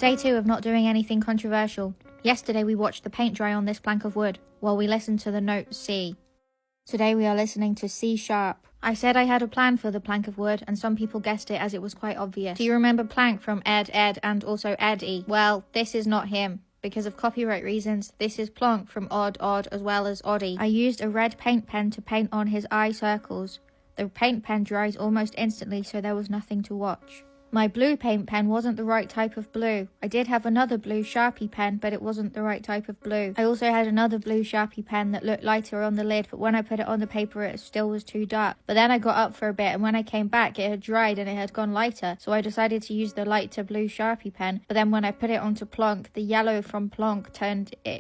Day 2 of not doing anything controversial. Yesterday we watched the paint dry on this plank of wood, while we listened to the note C. Today we are listening to C sharp. I said I had a plan for the plank of wood, and some people guessed it as it was quite obvious. Do you remember Plank from Ed, and also Eddie? Well, this is not him. Because of copyright reasons, this is Plonk from Odd, as well as Oddie. I used a red paint pen to paint on his eye circles. The paint pen dries almost instantly, so there was nothing to watch. My blue paint pen wasn't the right type of blue. I did have another blue Sharpie pen, but it wasn't the right type of blue. I also had another blue Sharpie pen that looked lighter on the lid, but when I put it on the paper it still was too dark. But then I got up for a bit, and when I came back it had dried and it had gone lighter, so I decided to use the lighter blue Sharpie pen. But then when I put it onto Plonk, the yellow from Plonk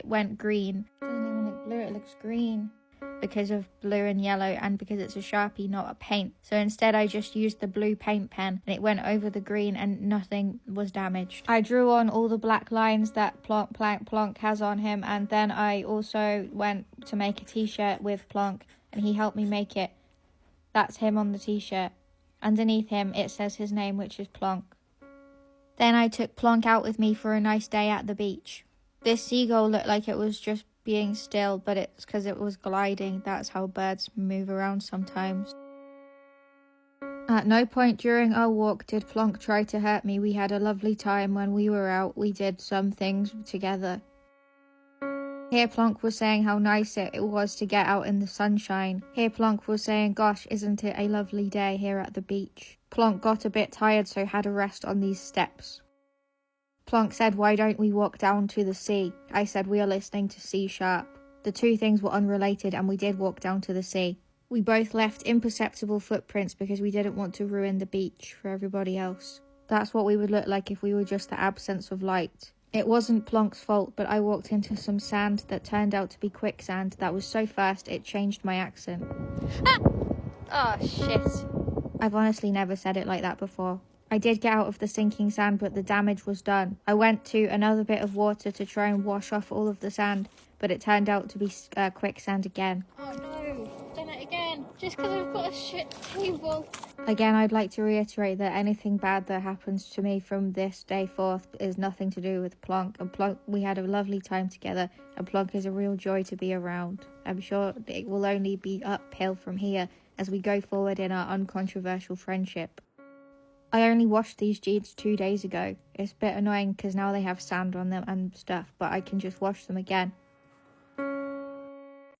went green. It doesn't even look blue, it looks green. Because of blue and yellow, and because it's a Sharpie, not a paint. So instead I just used the blue paint pen, and it went over the green and nothing was damaged. I drew on all the black lines that Plonk has on him, and then I also went to make a t-shirt with Plonk, and he helped me make it. That's him on the t-shirt. Underneath him it says his name, which is Plonk. Then I took Plonk out with me for a nice day at the beach. This seagull looked like it was just being still, but it's because it was gliding. That's how birds move around sometimes. At no point during our walk did Plonk try to hurt me. We had a lovely time when we were out. We did some things together. Here Plonk was saying how nice it was to get out in the sunshine. Here Plonk was saying, gosh, isn't it a lovely day here at the beach. Plonk got a bit tired, so had a rest on these steps. Plonk said, why don't we walk down to the sea? I said, we are listening to C sharp. The two things were unrelated, and we did walk down to the sea. We both left imperceptible footprints because we didn't want to ruin the beach for everybody else. That's what we would look like if we were just the absence of light. It wasn't Plonk's fault, but I walked into some sand that turned out to be quicksand that was so fast it changed my accent. Ah! Oh, shit. I've honestly never said it like that before. I did get out of the sinking sand, but the damage was done. I went to another bit of water to try and wash off all of the sand, but it turned out to be quicksand again. Oh no, I've done it again, just because I've got a shit table. Again, I'd like to reiterate that anything bad that happens to me from this day forth is nothing to do with Plonk. And Plonk, we had a lovely time together, and Plonk is a real joy to be around. I'm sure it will only be uphill from here as we go forward in our uncontroversial friendship. I only washed these jeans 2 days ago. It's a bit annoying because now they have sand on them and stuff, but I can just wash them again.